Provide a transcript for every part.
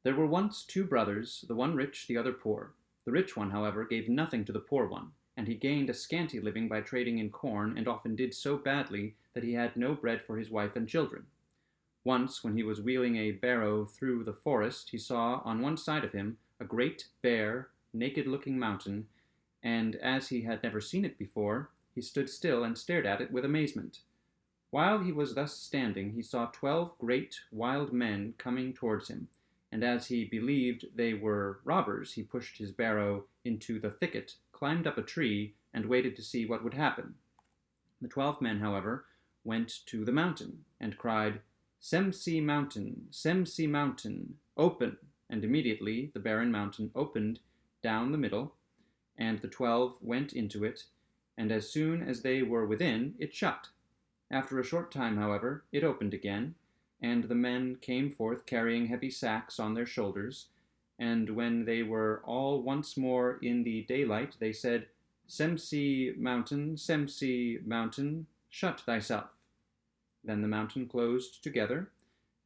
There were once two brothers, the one rich, the other poor. The rich one, however, gave nothing to the poor one, and he gained a scanty living by trading in corn, and often did so badly that he had no bread for his wife and children. Once, when he was wheeling a barrow through the forest, he saw on one side of him a great, bare, naked-looking mountain, and as he had never seen it before, he stood still and stared at it with amazement. While he was thus standing, he saw 12 great, wild men coming towards him, and as he believed they were robbers, he pushed his barrow into the thicket, climbed up a tree, and waited to see what would happen. The 12 men, however, went to the mountain, and cried, "Simeli mountain, Simeli mountain, open!" And immediately the barren mountain opened down the middle, and the 12 went into it, and as soon as they were within, it shut. After a short time, however, it opened again, and the men came forth carrying heavy sacks on their shoulders, and when they were all once more in the daylight, they said, "Simeli mountain, shut thyself." Then the mountain closed together,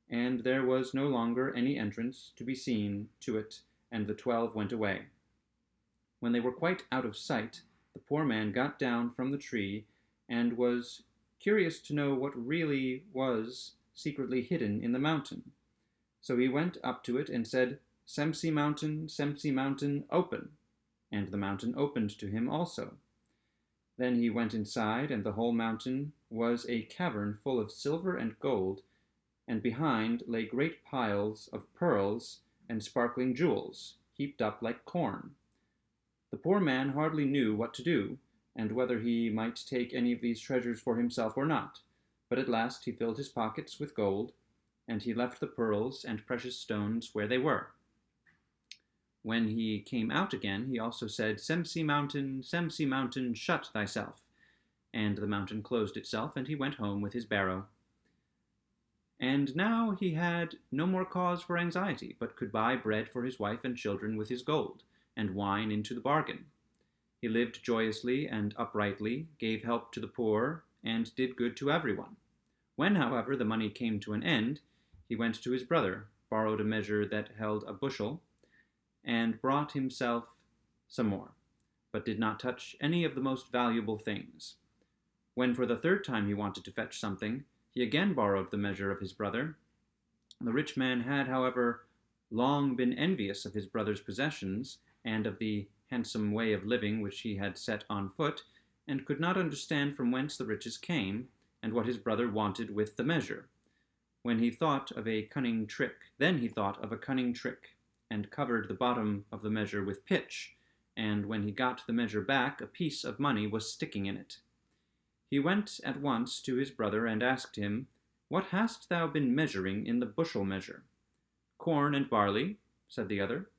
and there was no longer any entrance to be seen to it, and the 12 went away. When they were quite out of sight, the poor man got down from the tree, and was curious to know what really was secretly hidden in the mountain. So he went up to it and said, Simeli mountain, open!" And the mountain opened to him also. Then he went inside, and the whole mountain was a cavern full of silver and gold, and behind lay great piles of pearls and sparkling jewels, heaped up like corn. The poor man hardly knew what to do, and whether he might take any of these treasures for himself or not. But at last he filled his pockets with gold, and he left the pearls and precious stones where they were. When he came out again, he also said, Simeli mountain, shut thyself." And the mountain closed itself, and he went home with his barrow. And now he had no more cause for anxiety, but could buy bread for his wife and children with his gold, and wine into the bargain. He lived joyously and uprightly, gave help to the poor, and did good to everyone. When, however, the money came to an end, he went to his brother, borrowed a measure that held a bushel, and brought himself some more, but did not touch any of the most valuable things. When for the third time he wanted to fetch something, he again borrowed the measure of his brother. The rich man had, however, long been envious of his brother's possessions, and of the handsome way of living which he had set on foot, and could not understand from whence the riches came, and what his brother wanted with the measure. Then he thought of a cunning trick, and covered the bottom of the measure with pitch, and when he got the measure back, a piece of money was sticking in it. He went at once to his brother and asked him, "What hast thou been measuring in the bushel measure?" "Corn and barley," said the other.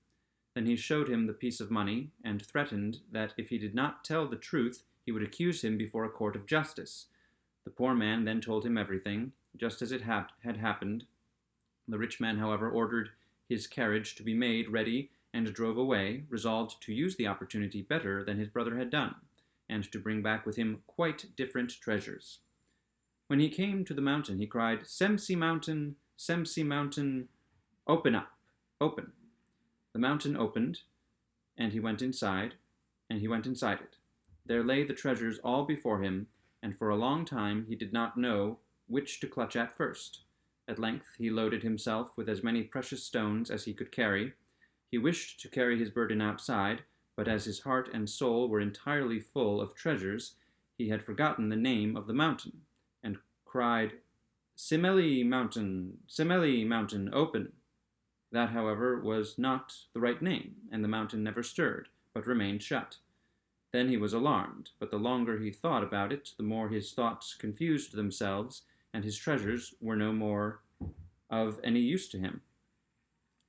Then he showed him the piece of money, and threatened that if he did not tell the truth, he would accuse him before a court of justice. The poor man then told him everything, just as it had happened. The rich man, however, ordered his carriage to be made ready, and drove away, resolved to use the opportunity better than his brother had done, and to bring back with him quite different treasures. When he came to the mountain, he cried, Simeli mountain, open up, open." The mountain opened, and he went inside, it. There lay the treasures all before him, and for a long time he did not know which to clutch at first. At length he loaded himself with as many precious stones as he could carry. He wished to carry his burden outside, but as his heart and soul were entirely full of treasures, he had forgotten the name of the mountain, and cried, Simeli mountain, open." That, however, was not the right name, and the mountain never stirred, but remained shut. Then he was alarmed, but the longer he thought about it, the more his thoughts confused themselves, and his treasures were no more of any use to him.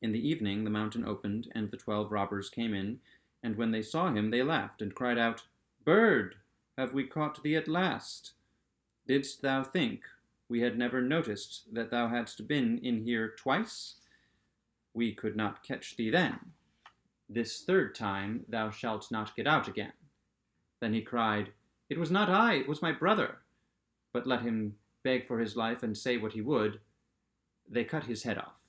In the evening the mountain opened, and the 12 robbers came in, and when they saw him they laughed, and cried out, "Bird, have we caught thee at last? Didst thou think we had never noticed that thou hadst been in here twice? We could not catch thee then. This third time thou shalt not get out again." Then he cried, "It was not I, it was my brother." But let him beg for his life and say what he would, they cut his head off.